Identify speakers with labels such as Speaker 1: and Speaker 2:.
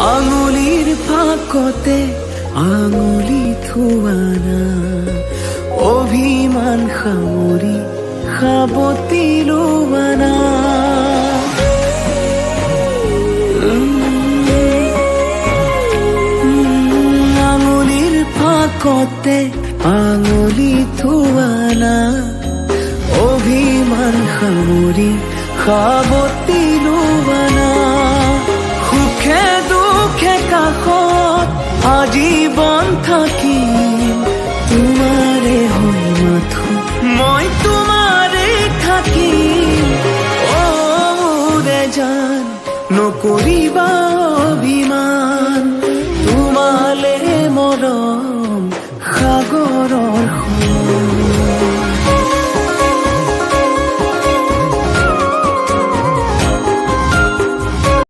Speaker 1: আঙুলিৰ ফাকতে আঙুলি থোৱানা অভিমান সামৰি সাবতি লোৱানা আঙুলিৰ ফাকতে আঙুলি থোৱানা অভিমান সামৰি সাবতি লোৱানা সুখে দুখে কাষত আজীৱন থাকিম তোমাৰে হৈ মাথো মই তোমাৰে থাকিম অ মোৰে জান নকৰিবা অভিমান তোমালে মৰম সাগৰৰ